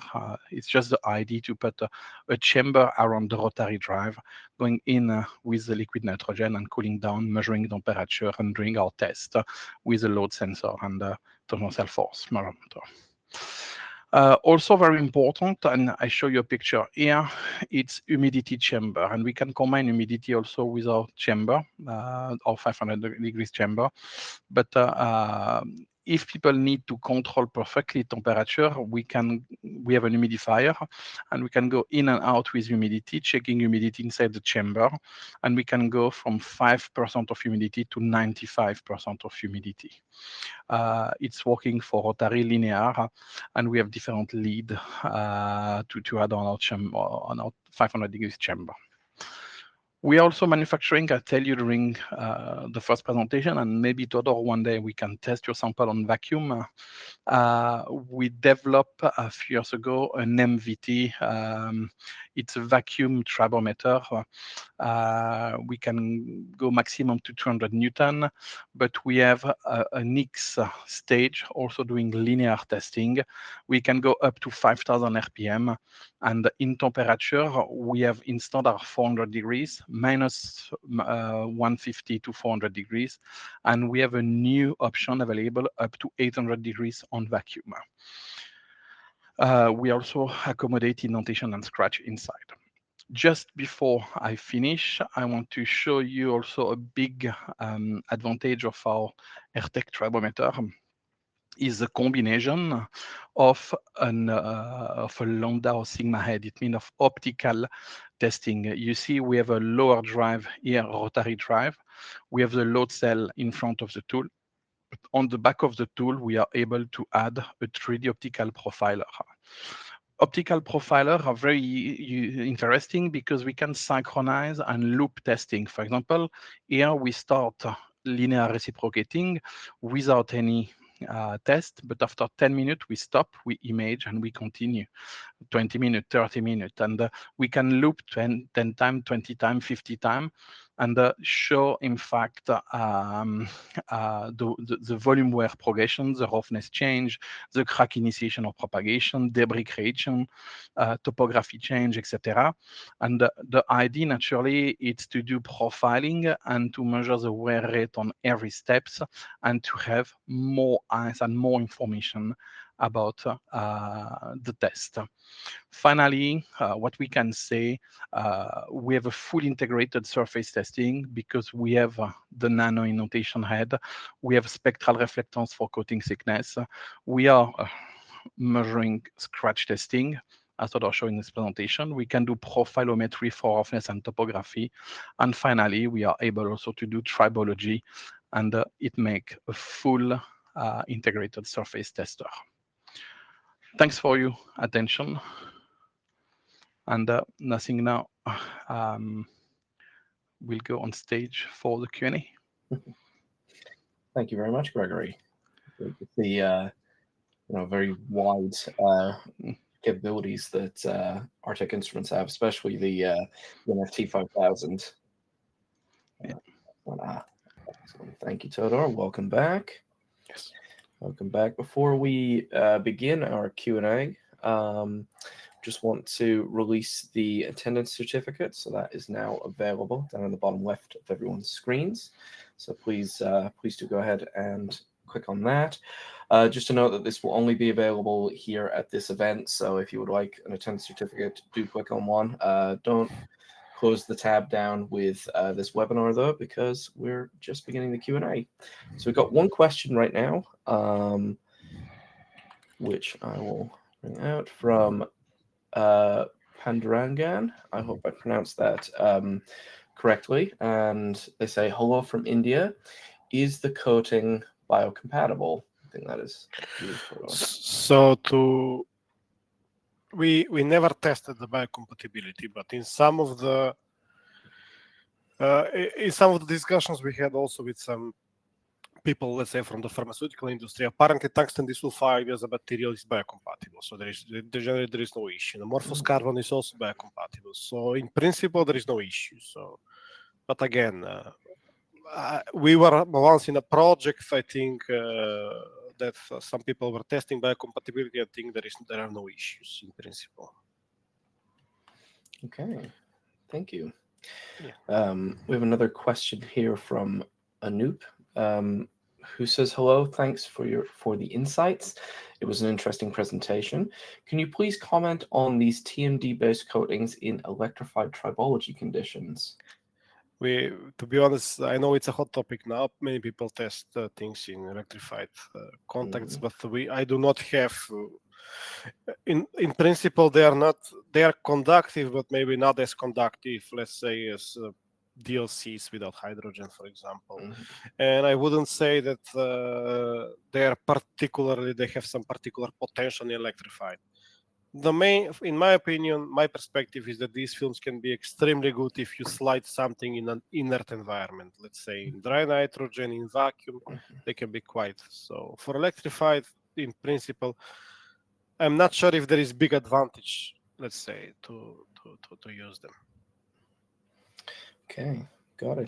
It's just the idea to put a chamber around the rotary drive, going in with the liquid nitrogen and cooling down, measuring temperature, and doing our test with a load sensor and the tensile force barometer. Also very important, and I show you a picture here, it's humidity chamber, and we can combine humidity also with our chamber, our 500 degrees chamber. But if people need to control perfectly temperature, we have an humidifier, and we can go in and out with humidity, checking humidity inside the chamber, and we can go from 5% of humidity to 95% of humidity. It's working for rotary, linear, and we have different lead to add on our 500 degrees chamber. We are also manufacturing, I tell you during the first presentation, and maybe Todor one day we can test your sample on vacuum. We developed a few years ago an MVT. It's a vacuum tribometer. We can go maximum to 200 Newton, but we have an X stage also doing linear testing. We can go up to 5,000 RPM, and in temperature, we have in standard 400 degrees, minus 150 to 400 degrees, and we have a new option available up to 800 degrees on vacuum. We also accommodate indentation and scratch inside. Just before I finish, I want to show you also a big advantage of our AirTech tribometer is a combination of a lambda or sigma head. It means of optical testing. You see, we have a lower drive here, rotary drive. We have the load cell in front of the tool. But on the back of the tool, we are able to add a 3D optical profiler. Optical profiler are very interesting because we can synchronize and loop testing. For example, here we start linear reciprocating without any test, but after 10 minutes, we stop, we image, and we continue. 20 minutes, 30 minutes, and we can loop 10 times, 20 times, 50 times, and show, in fact, the volume wear progression, the roughness change, the crack initiation or propagation, debris creation, topography change, etc. And the idea, naturally, is to do profiling and to measure the wear rate on every steps and to have more eyes and more information about the test. Finally, what we can say, we have a fully integrated surface testing because we have the nano indentation head. We have spectral reflectance for coating thickness. We are measuring scratch testing, as I showed in this presentation. We can do profilometry for roughness and topography. And finally, we are able also to do tribology, and it makes a full integrated surface tester. Thanks for your attention. And nothing now. We'll go on stage for the Q&A. Thank you very much, Gregory. The very wide capabilities that AirTech instruments have, especially the NFT 5000. Thank you, Todor. Welcome back. Yes. Welcome back. Before we begin our Q&A, just want to release the attendance certificate. So that is now available down in the bottom left of everyone's screens. So please do go ahead and click on that. Just to note that this will only be available here at this event. So if you would like an attendance certificate, do click on one. Don't close the tab down with this webinar, though, because we're just beginning the Q&A. So we've got one question right now, which I will bring out from Pandurangan. I hope I pronounced that correctly. And they say, hello from India. Is the coating biocompatible? I think that is beautiful. So we never tested the biocompatibility, but in some of the discussions we had also with some people, let's say from the pharmaceutical industry, apparently tungsten disulfide as a material is biocompatible. So there is no issue. The amorphous carbon is also biocompatible. So in principle, there is no issue. So, but again, we were once in a project, I think, that some people were testing biocompatibility. I think there are no issues in principle. Okay, thank you. Yeah. We have another question here from Anoop, who says, hello, thanks for the insights. It was an interesting presentation. Can you please comment on these TMD-based coatings in electrified tribology conditions? To be honest, I know it's a hot topic now. Many people test things in electrified contacts, but I do not have. In principle, they are conductive, but maybe not as conductive, let's say, as DLCs without hydrogen, for example. And I wouldn't say that they have some particular potential in electrified. In my opinion, my perspective is that these films can be extremely good if you slide something in an inert environment. Let's say in dry nitrogen, in vacuum, they can be quite. So for electrified, in principle, I'm not sure if there is big advantage, let's say, to use them. Okay, got it.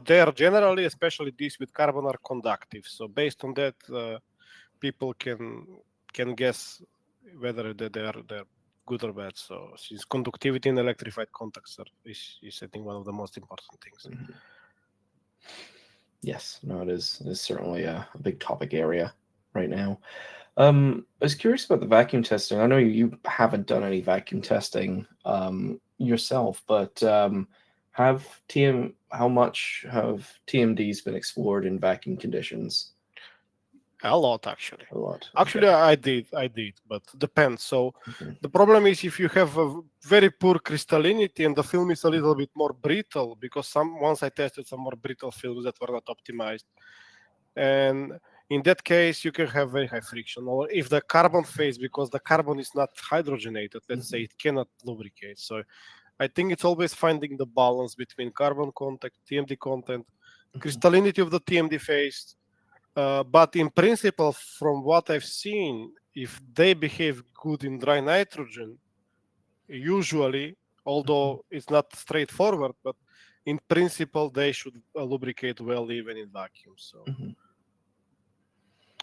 They are generally, especially these with carbon, are conductive. So based on that, people can guess whether they're good or bad. So since conductivity in electrified contacts is I think one of the most important things. Yes, no, it is certainly a big topic area right now. I was curious about the vacuum testing. I know you haven't done any vacuum testing yourself, but how much have TMDs been explored in vacuum conditions? A lot, actually. A lot. Actually, okay. I did, but depends. So the problem is if you have a very poor crystallinity and the film is a little bit more brittle, because once I tested some more brittle films that were not optimized, and in that case you can have very high friction. Or if the carbon phase, because the carbon is not hydrogenated, let's say, it cannot lubricate. So I think it's always finding the balance between carbon contact, TMD content, crystallinity of the TMD phase. But in principle, from what I've seen, if they behave good in dry nitrogen, usually, although it's not straightforward, but in principle, they should lubricate well even in vacuum. So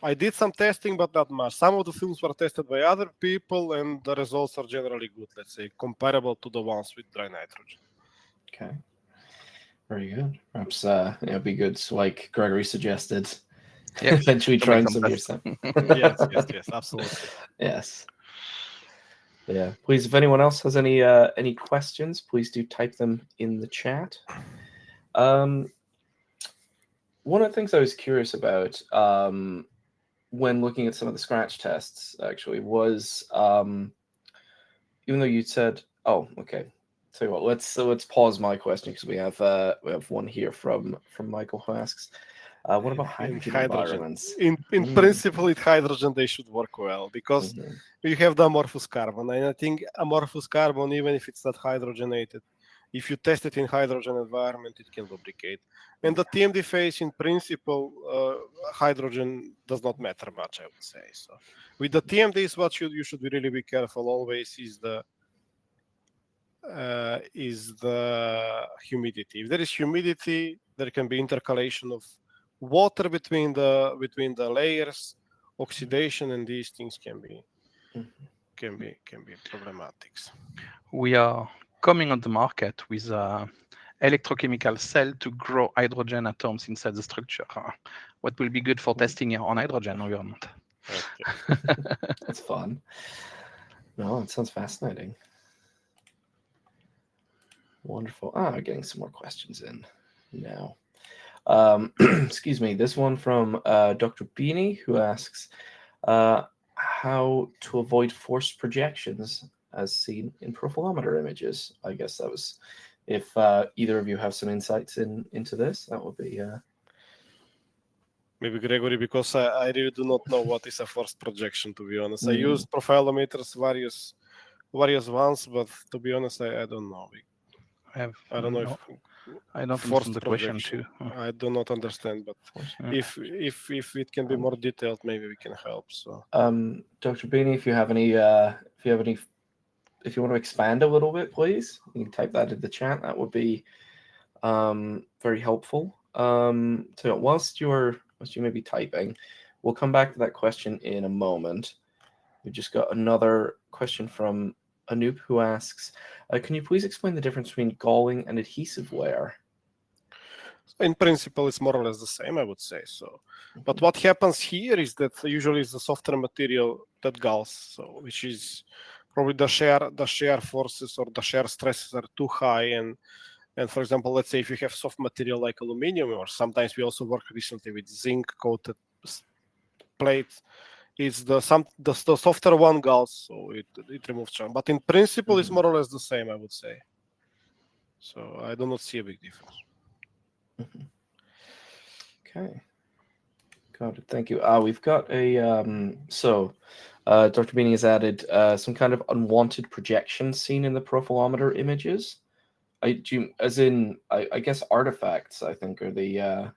I did some testing, but not much. Some of the films were tested by other people, and the results are generally good, let's say, comparable to the ones with dry nitrogen. Okay. Very good. Perhaps it'd be good, like Gregory suggested, eventually trying some yourself. Yes, absolutely. Yes. Yeah. Please, if anyone else has any questions, please do type them in the chat. One of the things I was curious about when looking at some of the scratch tests, actually, was even though you said, "Oh, okay." Tell you what, let's pause my question because we have one here from Michael who asks, what about hydrogen environments? In principle, with hydrogen, they should work well because you have the amorphous carbon. And I think amorphous carbon, even if it's not hydrogenated, if you test it in hydrogen environment, it can lubricate. And the TMD phase, in principle, hydrogen does not matter much, I would say. So with the TMDs, what you should really be careful always is the humidity. If there is humidity, there can be intercalation of water between the layers, oxidation, and these things can be problematic. We are coming on the market with an electrochemical cell to grow hydrogen atoms inside the structure. What will be good for testing on hydrogen environment? Okay. That's fun. No, it sounds fascinating. Wonderful. Getting some more questions in now. Excuse me. This one from Dr. Beanie, who asks how to avoid forced projections as seen in profilometer images. I guess that was, if either of you have some insights into this, that would be... Maybe Gregory, because I really do not know what is a forced projection, to be honest. I used profilometers, various ones, but to be honest, I don't know. I don't know if I don't understand the question too. I do not understand, but if it can be more detailed, maybe we can help. So, Dr. Beanie, if you want to expand a little bit, please, you can type that in the chat. That would be very helpful. So whilst you may be typing, we'll come back to that question in a moment. We just got another question from Anoop who asks, can you please explain the difference between galling and adhesive wear? In principle, it's more or less the same, I would say. So, but what happens here is that usually it's the softer material that galls, so which is probably the shear forces or the shear stresses are too high, and And for example, let's say if you have soft material like aluminum, or sometimes we also work recently with zinc coated plates, it's the softer one galls, so it removes charge. But in principle, it's more or less the same, I would say. So I do not see a big difference. Okay. Got it. Thank you. We've got a Dr. Beanie has added some kind of unwanted projection seen in the profilometer images. I guess artifacts, I think, are the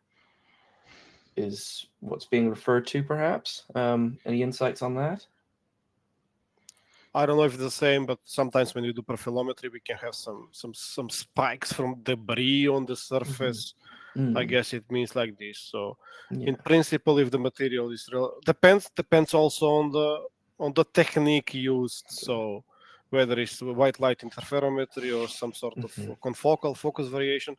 is what's being referred to, perhaps. Any insights on that? I don't know if it's the same, but sometimes when you do profilometry, we can have some spikes from debris on the surface. I guess it means like this. So in principle, if the material is depends also on the technique used. So whether it's white light interferometry or some sort of confocal focus variation.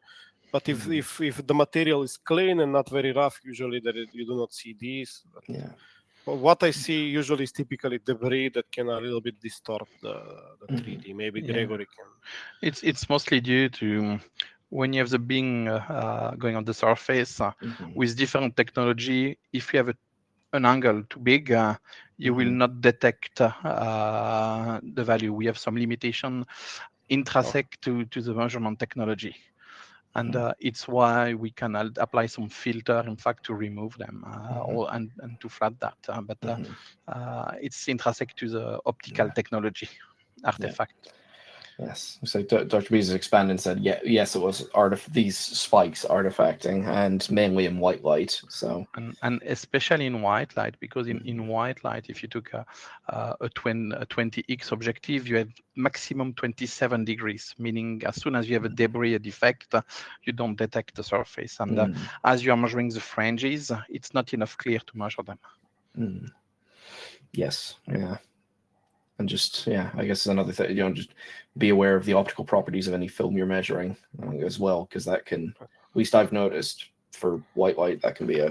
But if the material is clean and not very rough, usually you do not see these. But what I see usually is typically debris that can a little bit distort the 3D. Maybe Gregory can. It's mostly due to when you have the beam going on the surface with different technology. If you have an angle too big, you will not detect the value. We have some limitation intrinsic to the measurement technology. And it's why we can apply some filter, in fact, to remove them and to flat that. But it's intrinsic to the optical technology artifact. Yes. So Dr. Bees expanded and said, yes, it was these spikes artifacting, and mainly in white light. So and especially in white light, because in white light, if you took a 20x objective, you have maximum 27 degrees, meaning as soon as you have a debris, a defect, you don't detect the surface. And as you are measuring the fringes, it's not enough clear to measure them. Yes. Yeah. And just, I guess another thing, just be aware of the optical properties of any film you're measuring as well, because that can, at least I've noticed for white light, that can be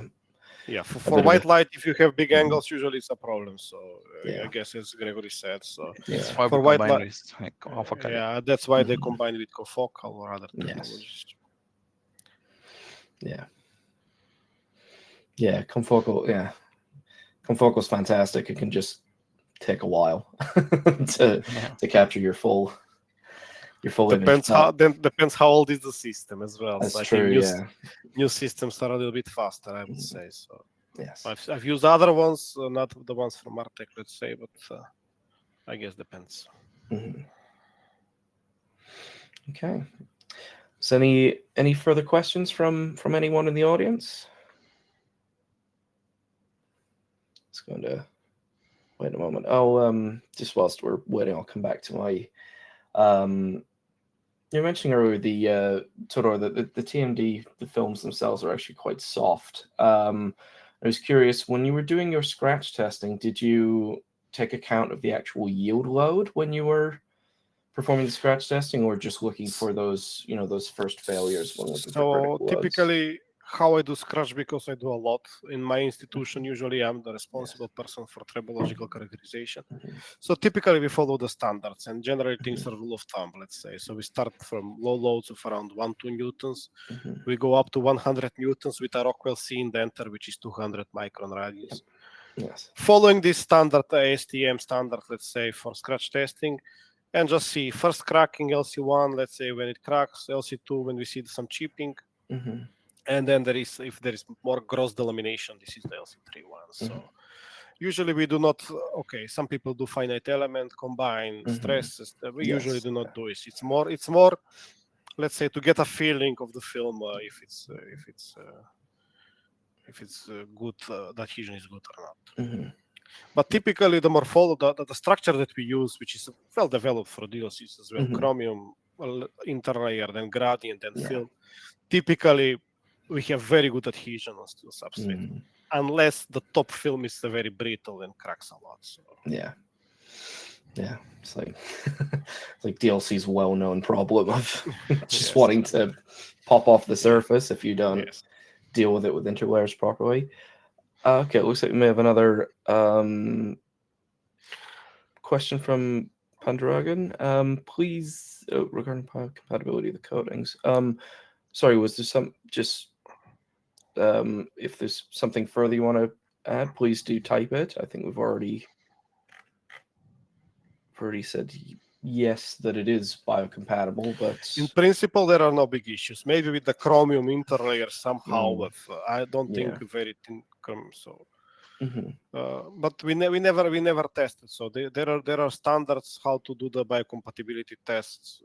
for white light, if you have big angles, usually it's a problem. So I guess as Gregory said, so for white light, that's why they combine with cofocal or other technologies. Confocal, confocal is fantastic. It can just take a while to capture your full depends image. Depends how old is the system as well. That's so true. New systems are a little bit faster, I would say. So yes, I've used other ones, not the ones from Artec, let's say, but I guess depends. Okay. So any further questions from anyone in the audience? It's going to wait a moment. Just whilst we're waiting, I'll come back to my. You were mentioning earlier the Todor, the TMD, the films themselves are actually quite soft. I was curious, when you were doing your scratch testing, did you take account of the actual yield load when you were performing the scratch testing, or just looking for those those first failures when looking for critical loads? Typically, how I do scratch, because I do a lot in my institution. Usually, I'm the responsible person for tribological characterization. So typically, we follow the standards, and generally things are rule of thumb. Let's say so. We start from low loads of around 1-2 newtons. We go up to 100 newtons with a Rockwell C indenter, which is 200 micron radius. Yes. Following this standard ASTM standard, let's say, for scratch testing, and just see first cracking LC1, let's say when it cracks, LC2 when we see some chipping. And then if there is more gross delamination, this is the LC3 one. So usually we do not. Some people do finite element combine stresses. We usually do not do it. It's more, let's say, to get a feeling of the film if it's good, the adhesion is good or not. But typically, the morphology, the structure that we use, which is well developed for DLCs as well, chromium interlayer, then gradient, then film. Typically, we have very good adhesion on steel substrate, unless the top film is very brittle and cracks a lot. So. Yeah, it's like DLC's well-known problem of just wanting to pop off the surface if you don't deal with it with interlayers properly. Okay, it looks like we may have another question from Pendragon, please, regarding compatibility of the coatings. Sorry, was there some just if there's something further you want to add, please do type it. I think we've already said yes that it is biocompatible, but in principle there are no big issues. Maybe with the chromium interlayer somehow, but I don't think very thin chromium. So, but we never tested. So there are standards how to do the biocompatibility tests,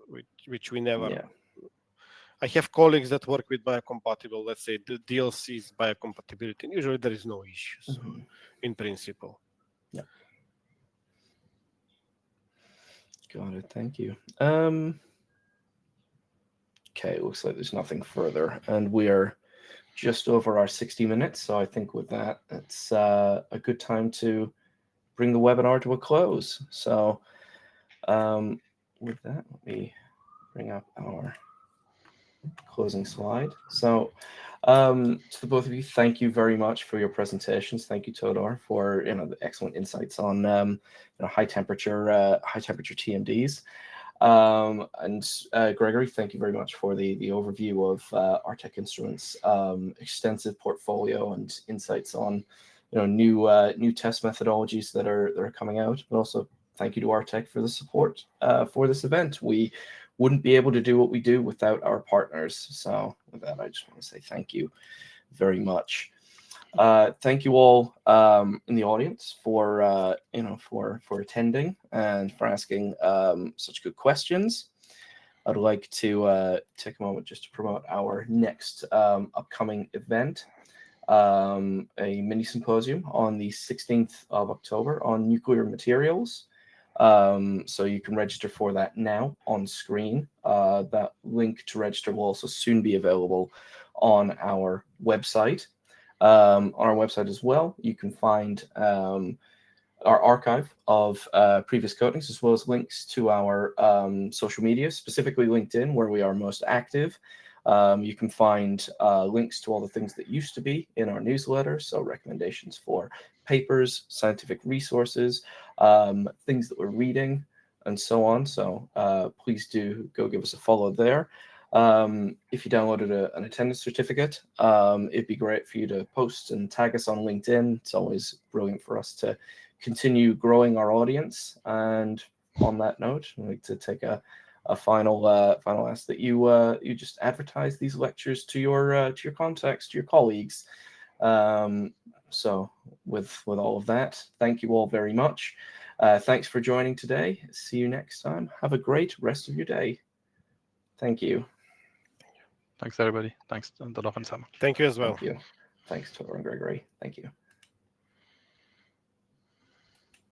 which we never. Yeah. I have colleagues that work with biocompatible, let's say the DLC's biocompatibility, and usually there is no issues in principle. Yeah. Got it. Thank you. Okay, it looks like there's nothing further, and we are just over our 60 minutes. So I think with that, it's a good time to bring the webinar to a close. So with that, let me bring up our closing slide. So to the both of you, thank you very much for your presentations. Thank you, Todor, for the excellent insights on high temperature TMDs. And Gregory, thank you very much for the overview of Artec Instruments' extensive portfolio and insights on new test methodologies that are coming out. But also thank you to Artec for the support for this event. We wouldn't be able to do what we do without our partners. So with that, I just want to say thank you very much. Thank you all in the audience for for attending and for asking such good questions. I'd like to take a moment just to promote our next upcoming event, a mini symposium on the 16th of October on nuclear materials. So you can register for that now on screen. That link to register will also soon be available on our website. On our website as well, you can find our archive of previous coatings, as well as links to our social media, specifically LinkedIn, where we are most active. You can find links to all the things that used to be in our newsletter, so recommendations for papers, scientific resources, things that we're reading, and so on. So please do go give us a follow there. If you downloaded an attendance certificate, it'd be great for you to post and tag us on LinkedIn. It's always brilliant for us to continue growing our audience. And on that note, I'd like to take a final ask that you just advertise these lectures to your contacts, to your colleagues. So with all of that, thank you all very much. Thanks for joining today. See you next time. Have a great rest of your day. Thank you. Thanks, everybody. Thanks, Dr. Sam. Thank you as well. Thank you. Thanks, Todor and Gregory. Thank you.